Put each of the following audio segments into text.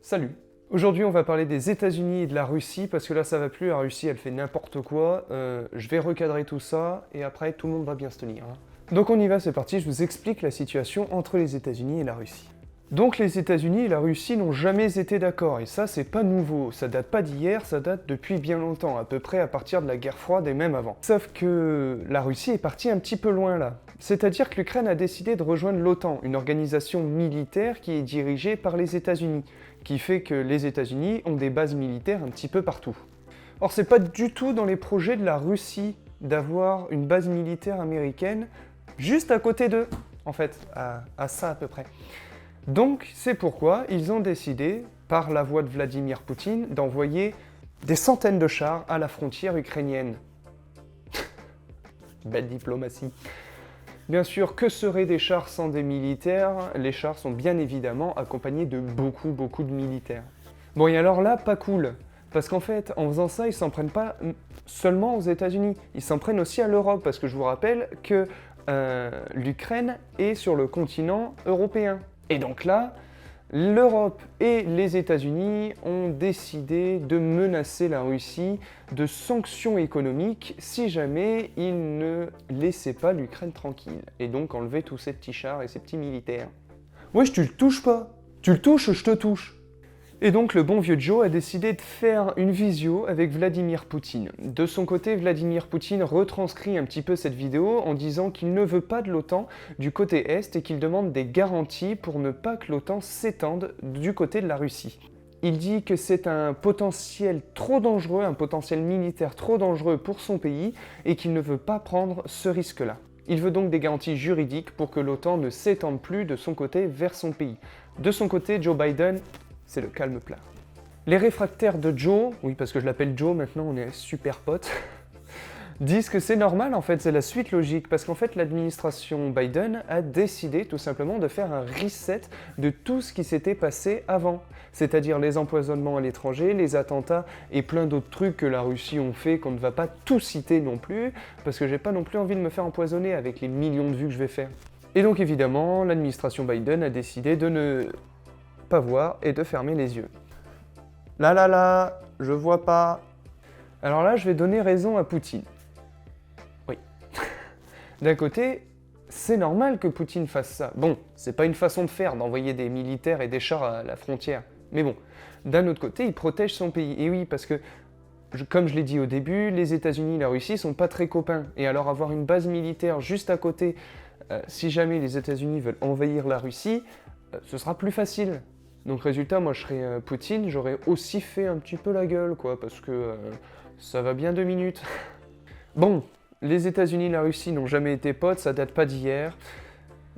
Salut! Aujourd'hui, on va parler des États-Unis et de la Russie, parce que là, ça va plus, la Russie, elle fait n'importe quoi. Je vais recadrer tout ça, et après, tout le monde va bien se tenir. Donc on y va, c'est parti, je vous explique la situation entre les États-Unis et la Russie. Donc les États-Unis et la Russie n'ont jamais été d'accord, et ça, c'est pas nouveau. Ça date pas d'hier, ça date depuis bien longtemps, à peu près à partir de la guerre froide et même avant. Sauf que la Russie est partie un petit peu loin là. C'est-à-dire que l'Ukraine a décidé de rejoindre l'OTAN, une organisation militaire qui est dirigée par les États-Unis, qui fait que les États-Unis ont des bases militaires un petit peu partout. Or, c'est pas du tout dans les projets de la Russie d'avoir une base militaire américaine juste à côté d'eux, en fait, à ça à peu près. Donc, c'est pourquoi ils ont décidé, par la voix de Vladimir Poutine, d'envoyer des centaines de chars à la frontière ukrainienne. Belle diplomatie. Bien sûr, que seraient des chars sans des militaires? Les chars sont bien évidemment accompagnés de beaucoup de militaires. Bon, et alors là, pas cool. Parce qu'en fait, en faisant ça, ils s'en prennent pas seulement aux États-Unis, ils s'en prennent aussi à l'Europe, parce que je vous rappelle que l'Ukraine est sur le continent européen. Et donc là, l'Europe et les États-Unis ont décidé de menacer la Russie de sanctions économiques si jamais ils ne laissaient pas l'Ukraine tranquille. Et donc enlever tous ces petits chars et ces petits militaires. Wesh, tu le touches pas. Tu le touches, je te touche. Et donc le bon vieux Joe a décidé de faire une visio avec Vladimir Poutine. De son côté, Vladimir Poutine retranscrit un petit peu cette vidéo en disant qu'il ne veut pas de l'OTAN du côté Est et qu'il demande des garanties pour ne pas que l'OTAN s'étende du côté de la Russie. Il dit que c'est un potentiel trop dangereux, un potentiel militaire trop dangereux pour son pays et qu'il ne veut pas prendre ce risque-là. Il veut donc des garanties juridiques pour que l'OTAN ne s'étende plus de son côté vers son pays. De son côté, Joe Biden, c'est le calme plat. Les réfractaires de Joe, oui parce que je l'appelle Joe maintenant, on est super potes, disent que c'est normal en fait, c'est la suite logique, parce qu'en fait l'administration Biden a décidé tout simplement de faire un reset de tout ce qui s'était passé avant. C'est-à-dire les empoisonnements à l'étranger, les attentats et plein d'autres trucs que la Russie ont fait qu'on ne va pas tout citer non plus, parce que j'ai pas non plus envie de me faire empoisonner avec les millions de vues que je vais faire. Et donc évidemment, l'administration Biden a décidé de ne pas voir et de fermer les yeux. Là, je vois pas. Alors là, je vais donner raison à Poutine. Oui. D'un côté, c'est normal que Poutine fasse ça. Bon, c'est pas une façon de faire, d'envoyer des militaires et des chars à la frontière. Mais bon, d'un autre côté, il protège son pays. Et oui, parce que, comme je l'ai dit au début, les États-Unis et la Russie sont pas très copains. Et alors avoir une base militaire juste à côté, si jamais les États-Unis veulent envahir la Russie, ce sera plus facile. Donc résultat, moi je serais Poutine, j'aurais aussi fait un petit peu la gueule, quoi, parce que ça va bien 2 minutes. Bon, les États-Unis et la Russie n'ont jamais été potes, ça date pas d'hier,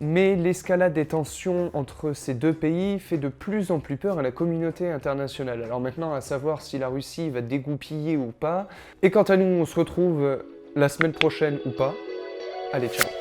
mais l'escalade des tensions entre ces deux pays fait de plus en plus peur à la communauté internationale. Alors maintenant, à savoir si la Russie va dégoupiller ou pas, et quant à nous, on se retrouve la semaine prochaine ou pas. Allez, ciao.